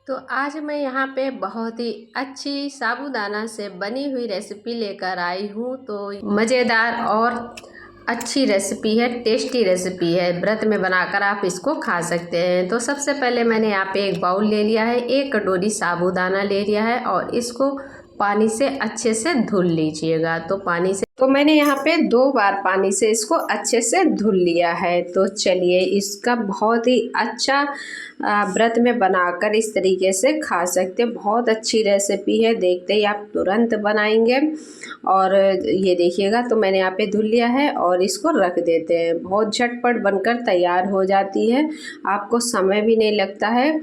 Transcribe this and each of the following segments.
तो आज मैं यहाँ पे बहुत ही अच्छी साबूदाना से बनी हुई रेसिपी लेकर आई हूँ। तो मज़ेदार और अच्छी रेसिपी है, टेस्टी रेसिपी है। व्रत में बनाकर आप इसको खा सकते हैं। तो सबसे पहले मैंने यहाँ पे एक बाउल ले लिया है, 1 कटोरी साबूदाना ले लिया है और इसको पानी से अच्छे से धुल लीजिएगा। तो मैंने यहाँ पे 2 बार पानी से इसको अच्छे से धुल लिया है। तो चलिए इसका बहुत ही अच्छा व्रत में बनाकर इस तरीके से खा सकते हैं। बहुत अच्छी रेसिपी है, देखते ही आप तुरंत बनाएंगे। और ये देखिएगा, तो मैंने यहाँ पे धुल लिया है और इसको रख देते हैं। बहुत झटपट बनकर तैयार हो जाती है, आपको समय भी नहीं लगता है।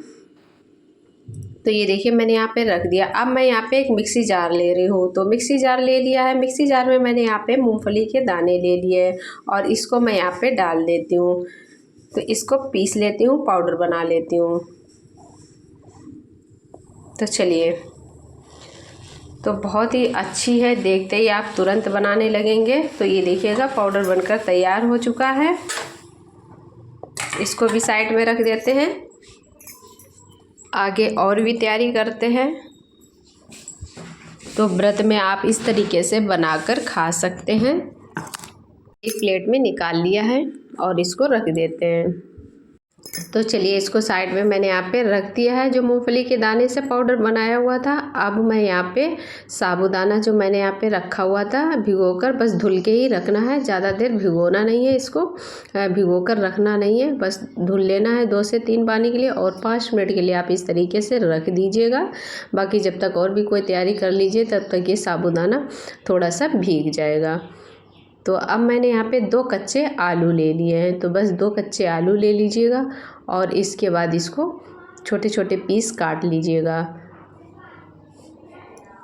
तो ये देखिए मैंने यहाँ पे रख दिया। अब मैं यहाँ पे एक मिक्सी जार ले रही हूँ। तो मिक्सी जार ले लिया है। मिक्सी जार में मैंने यहाँ पे मूंगफली के दाने ले लिए और इसको मैं यहाँ पे डाल देती हूँ। तो इसको पीस लेती हूँ, पाउडर बना लेती हूँ। तो चलिए, तो बहुत ही अच्छी है, देखते ही आप तुरंत बनाने लगेंगे। तो ये देखिएगा पाउडर बनकर तैयार हो चुका है। इसको भी साइड में रख देते हैं, आगे और भी तैयारी करते हैं। तो व्रत में आप इस तरीके से बनाकर खा सकते हैं। एक प्लेट में निकाल लिया है और इसको रख देते हैं। तो चलिए इसको साइड में मैंने यहाँ पे रख दिया है, जो मूंगफली के दाने से पाउडर बनाया हुआ था। अब मैं यहाँ पे साबूदाना जो मैंने यहाँ पे रखा हुआ था भिगोकर, बस धुल के ही रखना है, ज़्यादा देर भिगोना नहीं है, इसको भिगोकर रखना नहीं है, बस धुल लेना है 2 से 3 पानी के लिए। और 5 मिनट के लिए आप इस तरीके से रख दीजिएगा। बाकी जब तक और भी कोई तैयारी कर लीजिए, तब तक ये साबूदाना थोड़ा सा भीग जाएगा। तो अब मैंने यहाँ पे 2 कच्चे आलू ले लिए हैं। तो बस 2 कच्चे आलू ले लीजिएगा और इसके बाद इसको छोटे छोटे पीस काट लीजिएगा।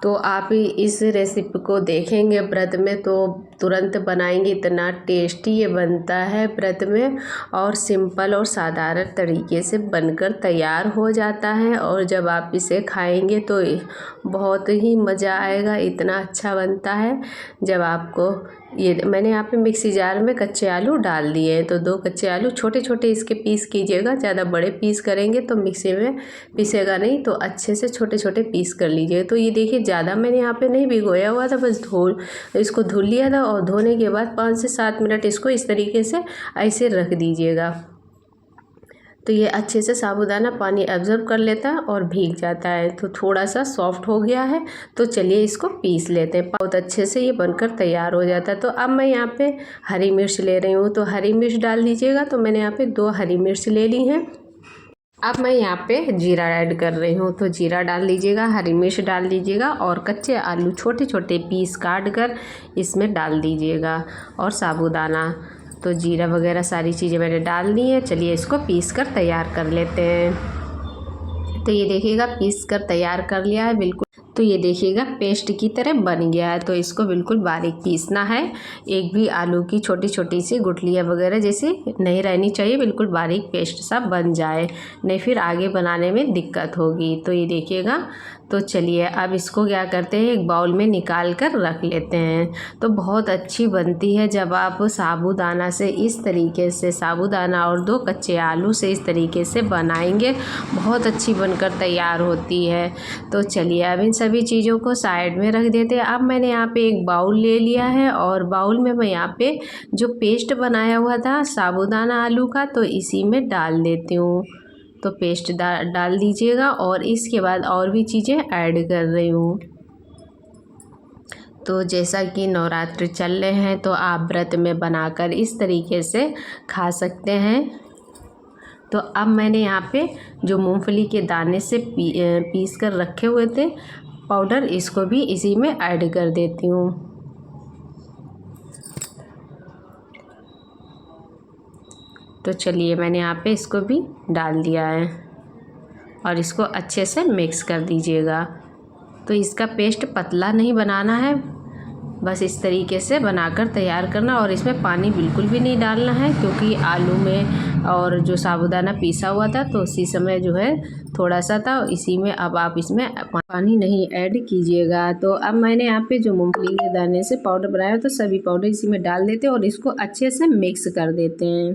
तो आप इस रेसिपी को देखेंगे व्रत में तो तुरंत बनाएंगे, इतना टेस्टी ये बनता है व्रत में। और सिंपल और साधारण तरीके से बनकर तैयार हो जाता है। और जब आप इसे खाएंगे तो बहुत ही मज़ा आएगा, इतना अच्छा बनता है। जब आपको ये मैंने यहाँ पे मिक्सी जार में कच्चे आलू डाल दिए हैं। तो 2 कच्चे आलू छोटे छोटे इसके पीस कीजिएगा, ज़्यादा बड़े पीस करेंगे तो मिक्सी में पीसेगा नहीं। तो अच्छे से छोटे छोटे पीस कर लीजिए। तो ये देखिए ज़्यादा मैंने यहाँ पे नहीं भिगोया हुआ था, बस इसको धुल लिया था। और धोने के बाद 5 से 7 मिनट इसको इस तरीके से ऐसे रख दीजिएगा। तो ये अच्छे से साबूदाना पानी एब्जॉर्ब कर लेता है और भीग जाता है। तो थोड़ा सा सॉफ्ट हो गया है। तो चलिए इसको पीस लेते हैं। बहुत अच्छे से ये बनकर तैयार हो जाता है। तो अब मैं यहाँ पे हरी मिर्च ले रही हूँ। तो हरी मिर्च डाल दीजिएगा। तो मैंने यहाँ पे 2 हरी मिर्च ले ली हैं। अब मैं यहाँ पे जीरा ऐड कर रही हूँ। तो जीरा डाल दीजिएगा, हरी मिर्च डाल दीजिएगा और कच्चे आलू छोटे छोटे पीस काट कर इसमें डाल दीजिएगा और साबूदाना। तो जीरा वगैरह सारी चीज़ें मैंने डाल दी हैं। चलिए इसको पीस कर तैयार कर लेते हैं। तो ये देखिएगा पीस कर तैयार कर लिया है बिल्कुल। तो ये देखिएगा पेस्ट की तरह बन गया है। तो इसको बिल्कुल बारीक पीसना है। एक भी आलू की छोटी छोटी सी गुठलियाँ वगैरह जैसी नहीं रहनी चाहिए, बिल्कुल बारीक पेस्ट सा बन जाए, नहीं फिर आगे बनाने में दिक्कत होगी। तो ये देखिएगा। तो चलिए अब इसको क्या करते हैं, एक बाउल में निकाल कर रख लेते हैं। तो बहुत अच्छी बनती है जब आप साबूदाना से इस तरीके से, साबूदाना और 2 कच्चे आलू से इस तरीके से बनाएंगे, बहुत अच्छी बनकर तैयार होती है। तो चलिए अब इन सभी चीज़ों को साइड में रख देते हैं। अब मैंने यहाँ पे एक बाउल ले लिया है और बाउल में मैं यहाँ पे जो पेस्ट बनाया हुआ था साबूदाना आलू का, तो इसी में डाल देती हूँ। तो पेस्ट डाल दीजिएगा और इसके बाद और भी चीज़ें ऐड कर रही हूँ। तो जैसा कि नवरात्रि चल रहे हैं तो आप व्रत में बनाकर इस तरीके से खा सकते हैं। तो अब मैंने यहाँ पे जो मूंगफली के दाने से पीस कर रखे हुए थे पाउडर, इसको भी इसी में ऐड कर देती हूँ। तो चलिए मैंने यहाँ पे इसको भी डाल दिया है और इसको अच्छे से मिक्स कर दीजिएगा। तो इसका पेस्ट पतला नहीं बनाना है, बस इस तरीके से बनाकर तैयार करना। और इसमें पानी बिल्कुल भी नहीं डालना है, क्योंकि आलू में और जो साबूदाना पीसा हुआ था तो उसी समय जो है थोड़ा सा था, इसी में अब आप इसमें पानी नहीं ऐड कीजिएगा। तो अब मैंने यहाँ पे जो मूंगफली के दाने से पाउडर बनाया तो सभी पाउडर इसी में डाल देते हैं और इसको अच्छे से मिक्स कर देते हैं।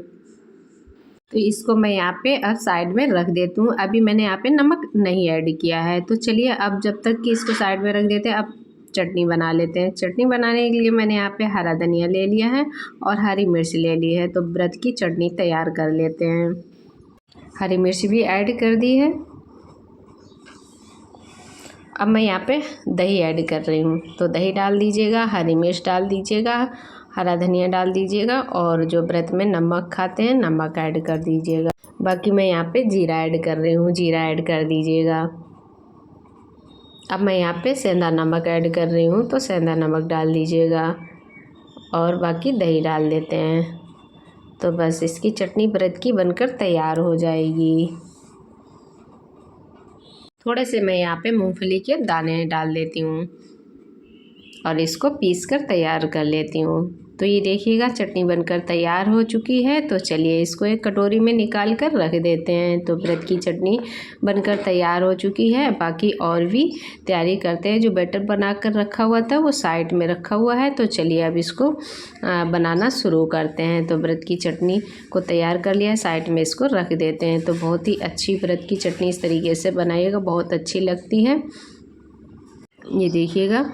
तो इसको मैं यहाँ पे अब साइड में रख देती हूँ। अभी मैंने यहाँ पे नमक नहीं ऐड किया है। तो चलिए अब जब तक कि इसको साइड में रख देते हैं, अब चटनी बना लेते हैं। चटनी बनाने के लिए मैंने यहाँ पे हरा धनिया ले लिया है और हरी मिर्च ले ली है। तो व्रत की चटनी तैयार कर लेते हैं। हरी मिर्च भी ऐड कर दी है। अब मैं यहाँ पे दही ऐड कर रही हूँ। तो दही डाल दीजिएगा, हरी मिर्च डाल दीजिएगा, हरा धनिया डाल दीजिएगा और जो व्रत में नमक खाते हैं नमक ऐड कर दीजिएगा। बाकी मैं यहाँ पे जीरा ऐड कर रही हूँ, जीरा ऐड कर दीजिएगा। अब मैं यहाँ पे सेंधा नमक ऐड कर रही हूँ, तो सेंधा नमक डाल दीजिएगा और बाकी दही डाल देते हैं। तो बस इसकी चटनी व्रत की बनकर तैयार हो जाएगी। थोड़े से मैं यहाँ पे मूंगफली के दाने डाल देती हूँ और इसको पीस कर तैयार कर लेती हूँ। तो ये देखिएगा चटनी बनकर तैयार हो चुकी है। तो चलिए इसको एक कटोरी में निकाल कर रख देते हैं। तो व्रत की चटनी बनकर तैयार हो चुकी है। बाकी और भी तैयारी करते हैं। जो बैटर बना कर रखा हुआ था वो साइड में रखा हुआ है। तो चलिए अब इसको बनाना शुरू करते हैं। तो व्रत की चटनी को तैयार कर लिया है, साइड में इसको रख देते हैं। तो बहुत ही अच्छी व्रत की चटनी इस तरीके से बनाइएगा, बहुत अच्छी लगती है। ये देखिएगा।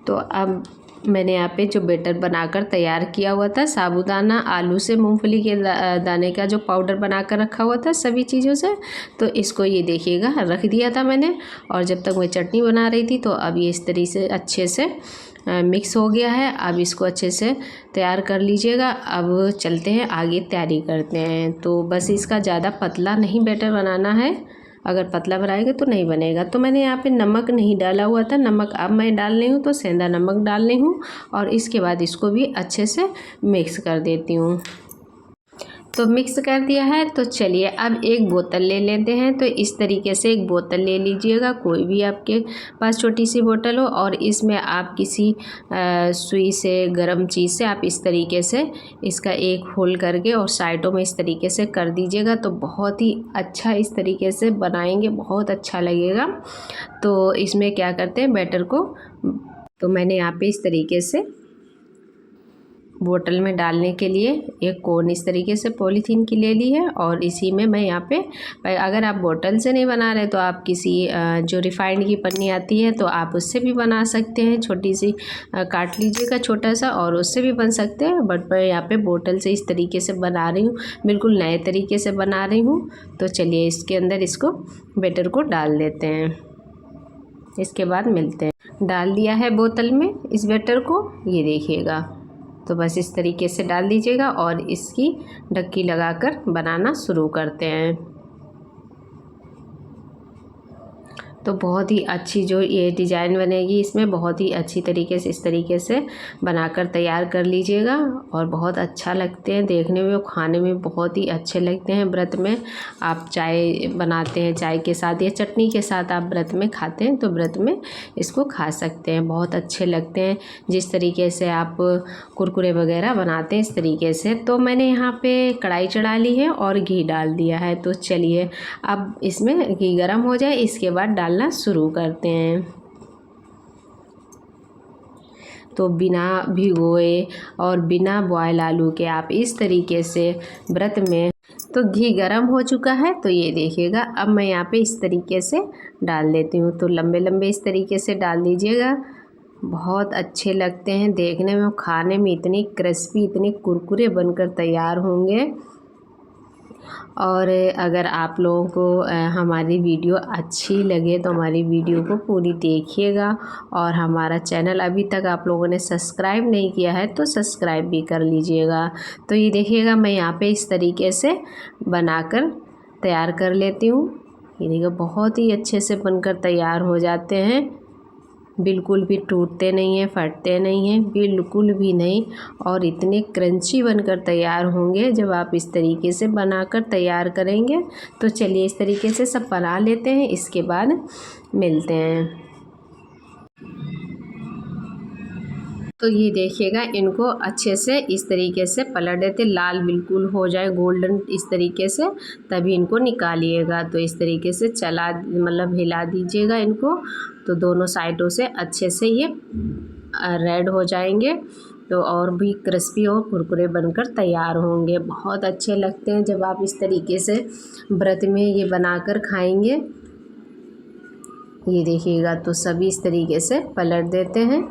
तो अब मैंने यहाँ पे जो बैटर बनाकर तैयार किया हुआ था, साबूदाना, आलू से, मूंगफली के दाने का जो पाउडर बनाकर रखा हुआ था सभी चीज़ों से, तो इसको ये देखिएगा रख दिया था मैंने। और जब तक मैं चटनी बना रही थी तो अब ये इस तरीके से अच्छे से मिक्स हो गया है। अब इसको अच्छे से तैयार कर लीजिएगा। अब चलते हैं आगे तैयारी करते हैं। तो बस इसका ज़्यादा पतला नहीं बैटर बनाना है, अगर पतला बनाएंगे तो नहीं बनेगा। तो मैंने यहाँ पे नमक नहीं डाला हुआ था, नमक अब मैं डाल रही हूँ। तो सेंधा नमक डाल रही हूँ और इसके बाद इसको भी अच्छे से मिक्स कर देती हूँ। तो मिक्स कर दिया है। तो चलिए अब एक बोतल ले लेते हैं। तो इस तरीके से एक बोतल ले लीजिएगा, कोई भी आपके पास छोटी सी बोतल हो, और इसमें आप किसी सुई से, गर्म चीज़ से आप इस तरीके से इसका एक होल करके और साइडों में इस तरीके से कर दीजिएगा। तो बहुत ही अच्छा इस तरीके से बनाएंगे, बहुत अच्छा लगेगा। तो इसमें क्या करते हैं बैटर को, तो मैंने यहाँ पे इस तरीके से बोतल में डालने के लिए एक कोन इस तरीके से पॉलीथीन की ले ली है और इसी में मैं यहाँ पे, अगर आप बोतल से नहीं बना रहे तो आप किसी जो रिफाइंड की पन्नी आती है तो आप उससे भी बना सकते हैं। छोटी सी काट लीजिएगा छोटा सा, और उससे भी बन सकते हैं। बट मैं यहाँ पे बोतल से इस तरीके से बना रही हूँ, बिल्कुल नए तरीके से बना रही हूँ। तो चलिए इसके अंदर इसको बैटर को डाल देते हैं, इसके बाद मिलते हैं। डाल दिया है बोतल में इस बैटर को, ये देखिएगा। तो बस इस तरीके से डाल दीजिएगा और इसकी ढक्की लगाकर बनाना शुरू करते हैं। तो बहुत ही अच्छी जो ये डिज़ाइन बनेगी, इसमें बहुत ही अच्छी तरीके से इस तरीके से बनाकर तैयार कर लीजिएगा। और बहुत अच्छा लगते हैं देखने में, खाने में बहुत ही अच्छे लगते हैं। व्रत में आप चाय बनाते हैं, चाय के साथ या चटनी के साथ आप व्रत में खाते हैं, तो व्रत में इसको खा सकते हैं, बहुत अच्छे लगते हैं। जिस तरीके से आप कुरकुरे वगैरह बनाते हैं इस तरीके से। तो मैंने यहाँ पे कढ़ाई चढ़ा ली है और घी डाल दिया है। तो चलिए अब इसमें घी गर्म हो जाए, इसके बाद डालना शुरू करते हैं। तो बिना भिगोए और बिना बॉयल आलू के आप इस तरीके से व्रत में, तो घी गरम हो चुका है। तो ये देखिएगा अब मैं यहाँ पे इस तरीके से डाल देती हूँ। तो लंबे लंबे इस तरीके से डाल दीजिएगा, बहुत अच्छे लगते हैं देखने में, खाने में इतनी क्रिस्पी, इतने कुरकुरे बनकर तैयार होंगे। और अगर आप लोगों को हमारी वीडियो अच्छी लगे तो हमारी वीडियो को पूरी देखिएगा। और हमारा चैनल अभी तक आप लोगों ने सब्सक्राइब नहीं किया है तो सब्सक्राइब भी कर लीजिएगा। तो ये देखिएगा मैं यहाँ पे इस तरीके से बनाकर तैयार कर लेती हूँ। ये देखिए बहुत ही अच्छे से बनकर तैयार हो जाते हैं, बिल्कुल भी टूटते नहीं हैं, फटते नहीं हैं, बिल्कुल भी नहीं। और इतने क्रंची बनकर तैयार होंगे जब आप इस तरीके से बनाकर तैयार करेंगे। तो चलिए इस तरीके से सब बना लेते हैं, इसके बाद मिलते हैं। तो ये देखिएगा इनको अच्छे से इस तरीके से पलट देते, लाल बिल्कुल हो जाए गोल्डन इस तरीके से, तभी इनको निकालिएगा। तो इस तरीके से चला, मतलब हिला दीजिएगा इनको, तो दोनों साइडों से अच्छे से ये रेड हो जाएंगे। तो और भी क्रिस्पी और कुरकुरे बनकर तैयार होंगे। बहुत अच्छे लगते हैं जब आप इस तरीके से व्रत में ये बनाकर खाएंगे। ये देखिएगा, तो सभी इस तरीके से पलट देते हैं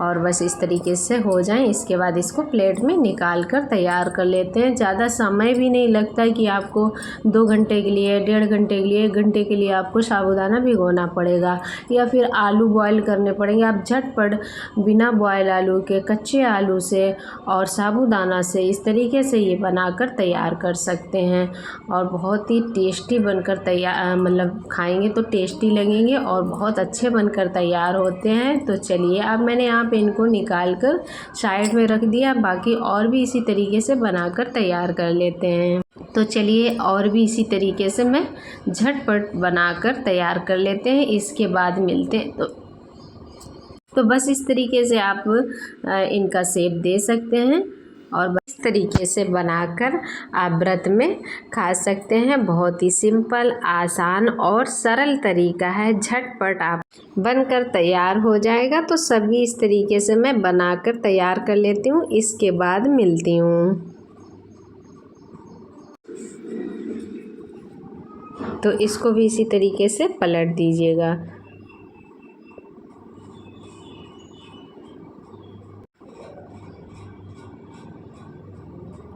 और बस इस तरीके से हो जाए। इसके बाद इसको प्लेट में निकाल कर तैयार कर लेते हैं। ज़्यादा समय भी नहीं लगता है कि आपको 2 घंटे के लिए, 1.5 घंटे के लिए, 1 घंटे के लिए आपको साबूदाना भिगोना पड़ेगा या फिर आलू बॉयल करने पड़ेंगे। आप झटपट बिना बॉयल आलू के, कच्चे आलू से और साबूदाना से इस तरीके से ये बनाकर तैयार कर सकते हैं और बहुत ही टेस्टी बनकर तैयार, मतलब खाएंगे तो टेस्टी लगेंगे और बहुत अच्छे बनकर तैयार होते हैं। तो चलिए, अब मैंने यहाँ पे इनको निकाल कर साइड में रख दिया। बाकी और भी इसी तरीके से बनाकर तैयार कर लेते हैं। तो चलिए, और भी इसी तरीके से मैं झटपट बनाकर तैयार कर लेते हैं। इसके बाद मिलते हैं। तो बस इस तरीके से आप इनका शेप दे सकते हैं और बस इस तरीके से बनाकर आप व्रत में खा सकते हैं। बहुत ही सिंपल, आसान और सरल तरीका है। झटपट आप बनकर तैयार हो जाएगा। तो सभी इस तरीके से मैं बनाकर तैयार कर लेती हूँ। इसके बाद मिलती हूँ। तो इसको भी इसी तरीके से पलट दीजिएगा।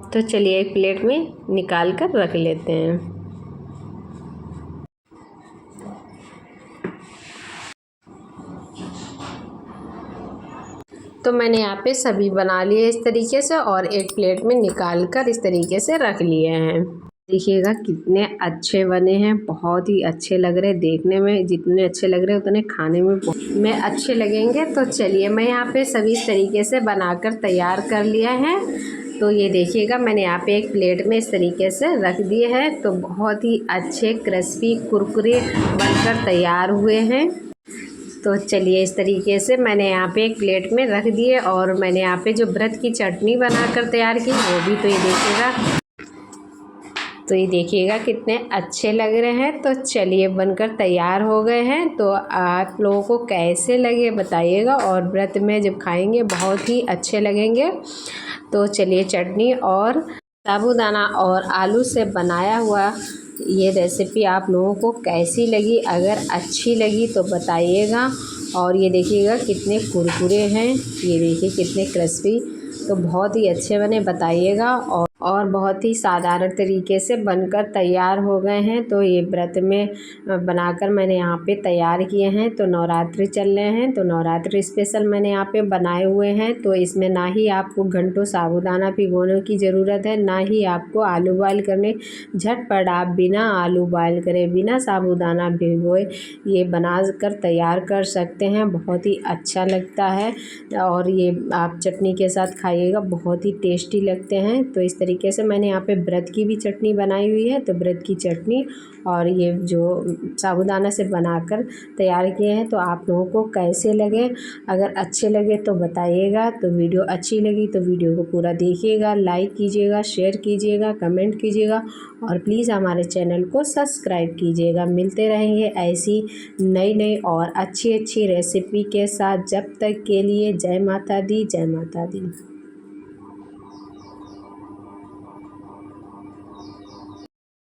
तो चलिए, एक प्लेट में निकाल कर रख लेते हैं। तो मैंने यहाँ पे सभी बना लिए इस तरीके से और एक प्लेट में निकाल कर इस तरीके से रख लिए हैं। देखिएगा कितने अच्छे बने हैं। बहुत ही अच्छे लग रहे हैं देखने में। जितने अच्छे लग रहे हैं उतने खाने में अच्छे लगेंगे। तो चलिए, मैं यहाँ पे सभी इस तरीके से बनाकर तैयार कर लिया है। तो ये देखिएगा, मैंने यहाँ पे एक प्लेट में इस तरीके से रख दिए हैं। तो बहुत ही अच्छे क्रिस्पी कुरकुरे बनकर तैयार हुए हैं। तो चलिए, इस तरीके से मैंने यहाँ पे एक प्लेट में रख दिए और मैंने यहाँ पे जो व्रत की चटनी बनाकर तैयार की वो भी, तो ये देखिएगा कितने अच्छे लग रहे हैं। तो चलिए, बनकर तैयार हो गए हैं। तो आप लोगों को कैसे लगे बताइएगा और व्रत में जब खाएंगे बहुत ही अच्छे लगेंगे। तो चलिए, चटनी और साबूदाना और आलू से बनाया हुआ ये रेसिपी आप लोगों को कैसी लगी? अगर अच्छी लगी तो बताइएगा। और ये देखिएगा कितने कुरकुरे हैं, ये देखिए कितने क्रिस्पी। तो बहुत ही अच्छे बने, बताइएगा। और बहुत ही साधारण तरीके से बनकर तैयार हो गए हैं। तो ये व्रत में बनाकर मैंने यहाँ पे तैयार किए हैं। तो नवरात्रि चल रहे हैं, तो नवरात्रि स्पेशल मैंने यहाँ पे बनाए हुए हैं। तो इसमें ना ही आपको घंटों साबूदाना भिगोने की ज़रूरत है, ना ही आपको आलू बॉयल करने। झटपट आप बिना आलू बॉयल करे, बिना साबूदाना भिगोए ये बना कर तैयार कर सकते हैं। बहुत ही अच्छा लगता है और ये आप चटनी के साथ खाइएगा, बहुत ही टेस्टी लगते हैं। तो इस तरीके से मैंने यहाँ पे व्रत की भी चटनी बनाई हुई है। तो व्रत की चटनी और ये जो साबूदाना से बनाकर तैयार किए हैं। तो आप लोगों को कैसे लगे? अगर अच्छे लगे तो बताइएगा। तो वीडियो अच्छी लगी तो वीडियो को पूरा देखिएगा, लाइक कीजिएगा, शेयर कीजिएगा, कमेंट कीजिएगा और प्लीज़ हमारे चैनल को सब्सक्राइब कीजिएगा। मिलते रहेंगे ऐसी नई नई और अच्छी अच्छी रेसिपी के साथ। जब तक के लिए जय माता दी, जय माता दी।